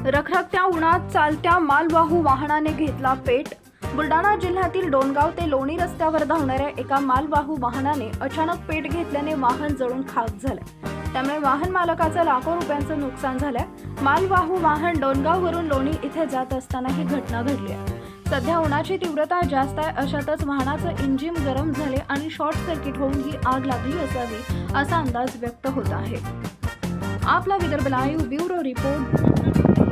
रखरखत्या उन्हात चालत्या मालवाहू वाहनाने घेतला पेट। बुलढाणा जिल्ह्यातील डोणगाव ते लोणी रस्त्यावर धावणाऱ्या एका मालवाहू वाहनाने अचानक पेट घेतल्याने वाहन जळून खाक झाले। त्यामुळे वाहन मालकाचं लाखो रुपयांचं नुकसान झालंय। मालवाहू वाहन डोणगाववरून लोणी इथे जात असताना ही घटना घडली आहे। सध्या उन्हाची तीव्रता जास्त आहे, अशातच वाहनाचं इंजिन गरम झाले आणि शॉर्ट सर्किट होऊन ही आग लागली असावी असा अंदाज व्यक्त होत आहे। आपला विदर्भ लाईव्ह ब्युरो रिपोर्ट।